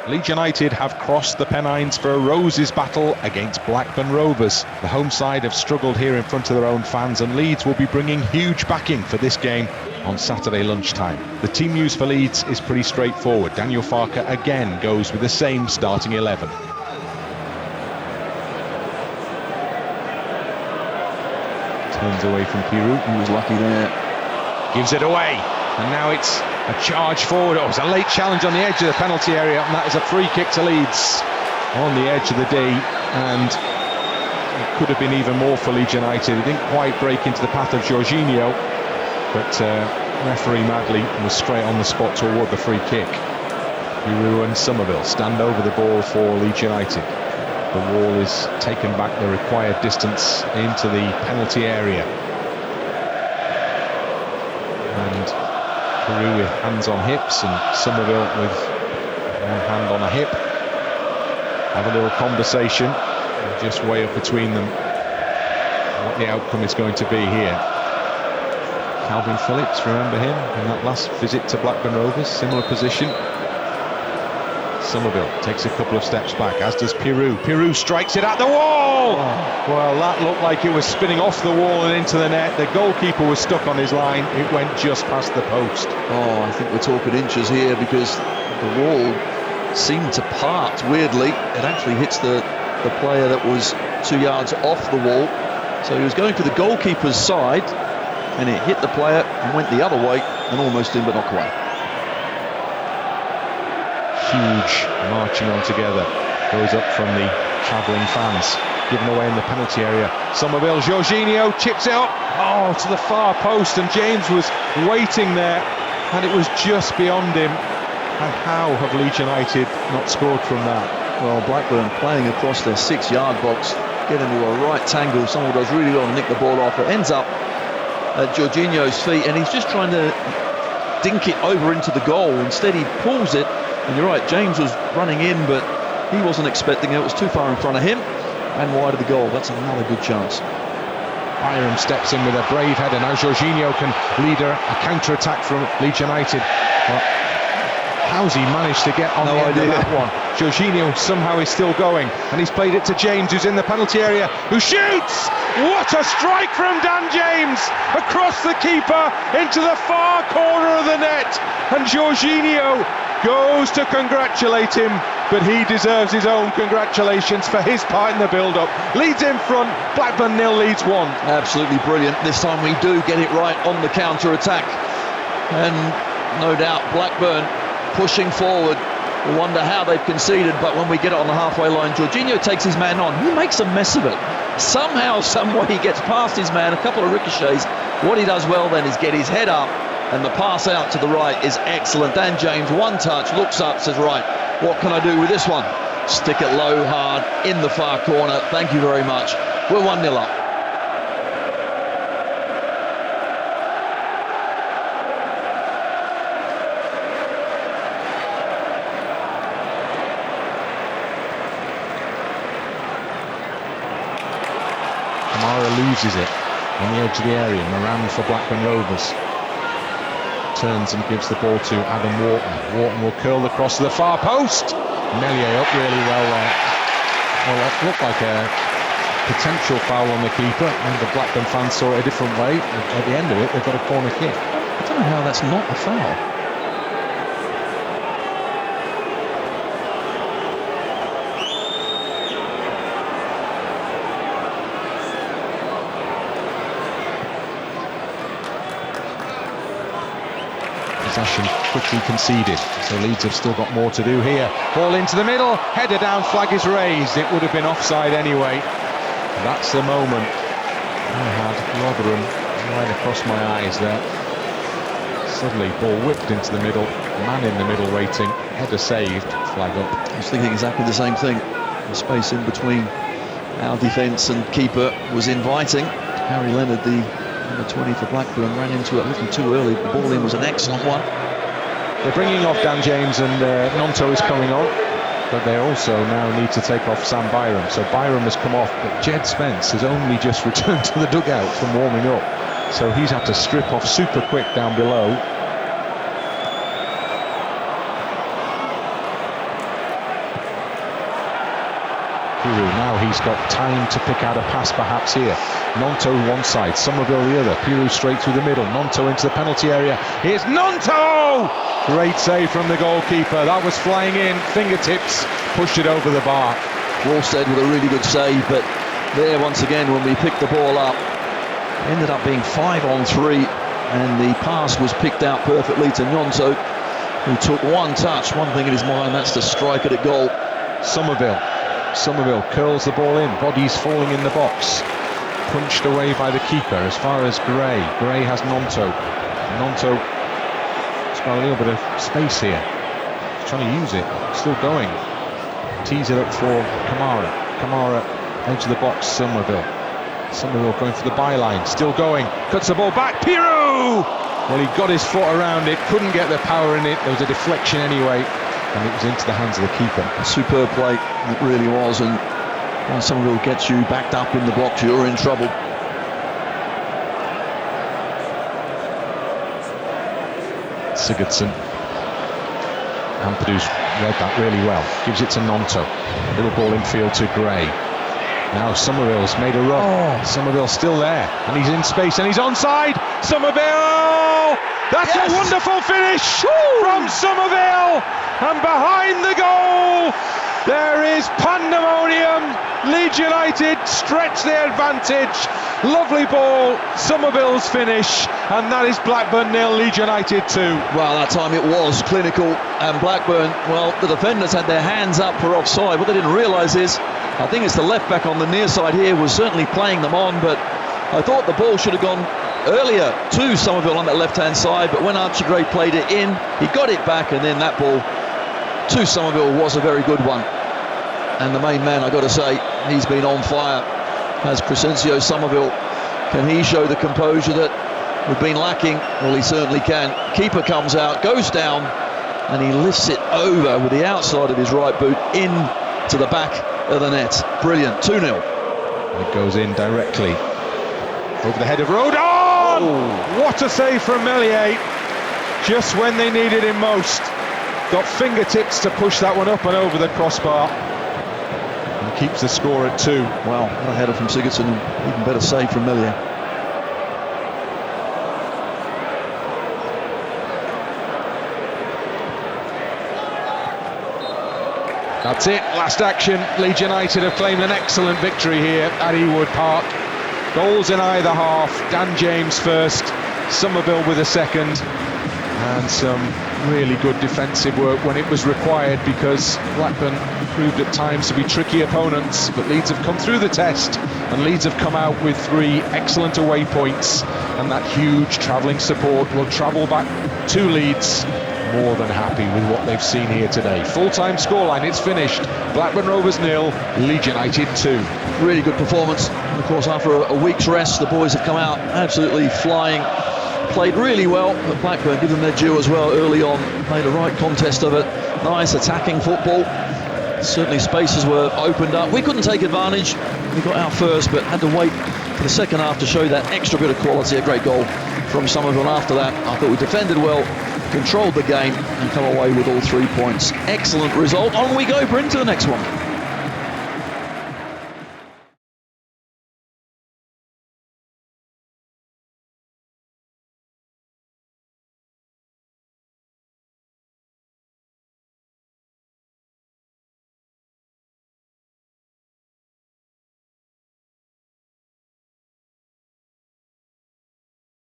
Leeds United have crossed the Pennines for a Roses battle against Blackburn Rovers. The home side have struggled here in front of their own fans, and Leeds will be bringing huge backing for this game on Saturday lunchtime. The team news for Leeds is pretty straightforward. Daniel Farke again goes with the same starting 11. Turns away from Pirou. He was lucky there. Gives it away, and now it's a charge forward. Oh, it was a late challenge on the edge of the penalty area, and that is a free kick to Leeds on the edge of the D, and it could have been even more for Leeds United. It didn't quite break into the path of Jorginho, but referee Madley was straight on the spot to award the free kick. Pirou and Summerville stand over the ball for Leeds United. The wall is taken back the required distance into the penalty area, and Pirou with hands on hips and Summerville with one hand on a hip have a little conversation and just weigh up between them what the outcome is going to be here. Calvin Phillips, remember him in that last visit to Blackburn Rovers, similar position. Summerville takes a couple of steps back, as does Pirou. Pirou strikes it at the wall! Well, that looked like it was spinning off the wall and into the net. The goalkeeper was stuck on his line. It went just past the post. Oh, I think we're talking inches here, because the wall seemed to part weirdly. It actually hits the player that was 2 yards off the wall. So he was going for the goalkeeper's side, and it hit the player and went the other way and almost in, but not quite. Huge marching on together goes up from the travelling fans, given away in the penalty area. Summerville, Jorginho chips it up, to the far post, and James was waiting there, and it was just beyond him. And how have Leeds United not scored from that? Well, Blackburn playing across their 6-yard box, get into a right tangle. Someone does really well and nick the ball off. It ends up at Jorginho's feet, and he's just trying to dink it over into the goal. Instead, he pulls it. And you're right, James was running in, but he wasn't expecting it. It was too far in front of him and wide of the goal. That's another good chance. Byram steps in with a brave header. Now Jorginho can lead a counter-attack from Leeds United. But how's he managed to get on the end of that one? Jorginho somehow is still going, and he's played it to James, who's in the penalty area, who shoots! What a strike from Dan James! Across the keeper into the far corner of the net, and Jorginho goes to congratulate him, but he deserves his own congratulations for his part in the build-up. Leeds in front, Blackburn 0, Leeds 1. Absolutely brilliant. This time we do get it right on the counter-attack, and no doubt Blackburn pushing forward. We wonder how they've conceded, but when we get it on the halfway line, Jorginho takes his man on. He makes a mess of it. Somehow, someway, he gets past his man, a couple of ricochets. What he does well then is get his head up, and the pass out to the right is excellent. Dan James, one touch, looks up, says, right, what can I do with this one? Stick it low, hard, in the far corner. Thank you very much. We're 1-0 up. Kamara loses it on the edge of the area. Moran for Blackburn Rovers. Turns and gives the ball to Adam Wharton. Wharton will curl across to the far post. Meslier up really well there. Well, that looked like a potential foul on the keeper, and the Blackburn fans saw it a different way. At the end of it, they've got a corner kick. I don't know how that's not a foul. Possession quickly conceded, so Leeds have still got more to do here. Ball into the middle, header down, flag is raised. It would have been offside anyway. That's the moment. I had Rotherham right across my eyes there. Suddenly ball whipped into the middle, man in the middle waiting, header saved, flag up. I was thinking exactly the same thing. The space in between our defence and keeper was inviting. Harry Leonard, the number 20 for Blackburn, ran into it a little too early. The ball in was an excellent one. They're bringing off Dan James, and Nonto is coming on, but they also now need to take off Sam Byram. So Byram has come off, but Jed Spence has only just returned to the dugout from warming up, so he's had to strip off super quick down below. Piru. Now he's got time to pick out a pass perhaps here. Nonto one side, Summerville the other. Piru straight through the middle. Nonto into the penalty area. Here's Nonto! Great save from the goalkeeper. That was flying in. Fingertips pushed it over the bar. Wolfstead with a really good save, but there once again when we picked the ball up, ended up being 5-on-3, and the pass was picked out perfectly to Nonto, who took one touch, one thing in his mind, that's to strike it at goal. Summerville curls the ball in, bodies falling in the box, punched away by the keeper as far as Gray. Gray has Nonto's got a little bit of space here. He's trying to use it, still going. Tees it up for Kamara edge of the box. Summerville going for the byline, still going, cuts the ball back. Piru! Well, he got his foot around it, couldn't get the power in it. There was a deflection anyway, and it was into the hands of the keeper. A superb play, it really was, and when Summerville gets you backed up in the box, you're in trouble. Sigurdsson. Ampadu's read that really well. Gives it to Nonto. Little ball infield to Gray. Now Summerville's made a run. Summerville's still there, and he's in space, and he's onside. Summerville! That's a wonderful finish from Summerville, and behind the goal there is pandemonium. Leeds United stretch their advantage. Lovely ball, Summerville's finish, and that is Blackburn 0, Leeds United 2. Well, that time it was clinical, and Blackburn, well, the defenders had their hands up for offside. What they didn't realise is, I think it's the left back on the near side here was certainly playing them on, but I thought the ball should have gone earlier to Summerville on that left-hand side, but when Archie Gray played it in, he got it back, and then that ball to Summerville was a very good one. And the main man, I got to say, he's been on fire. As Crysencio Summerville, can he show the composure that we've been lacking? Well, he certainly can. Keeper comes out, goes down, and he lifts it over with the outside of his right boot into the back of the net. Brilliant. 2-0. It goes in directly over the head of Rodon. Oh, what a save from Meslier, just when they needed him most. Got fingertips to push that one up and over the crossbar, and keeps the score at 2. Wow, what a header from Sigurdsson, and even better save from Meslier. That's it, last action. Leeds United have claimed an excellent victory here at Ewood Park. Goals in either half. Dan James first, Summerville with a second, and some really good defensive work when it was required, because Blackburn proved at times to be tricky opponents, but Leeds have come through the test, and Leeds have come out with 3 excellent away points, and that huge travelling support will travel back to Leeds more than happy with what they've seen here today. Full-time scoreline, it's finished. Blackburn Rovers 0, Leeds United 2. Really good performance, and of course after a week's rest the boys have come out absolutely flying. Played really well, but Blackburn give them their due as well early on. Played a right contest of it. Nice attacking football. Certainly spaces were opened up. We couldn't take advantage. We got out first, but had to wait for the second half to show that extra bit of quality. A great goal from Summerville after that. I thought we defended well, controlled the game, and come away with all 3 points. Excellent result. On we go, Bryn, to the next one.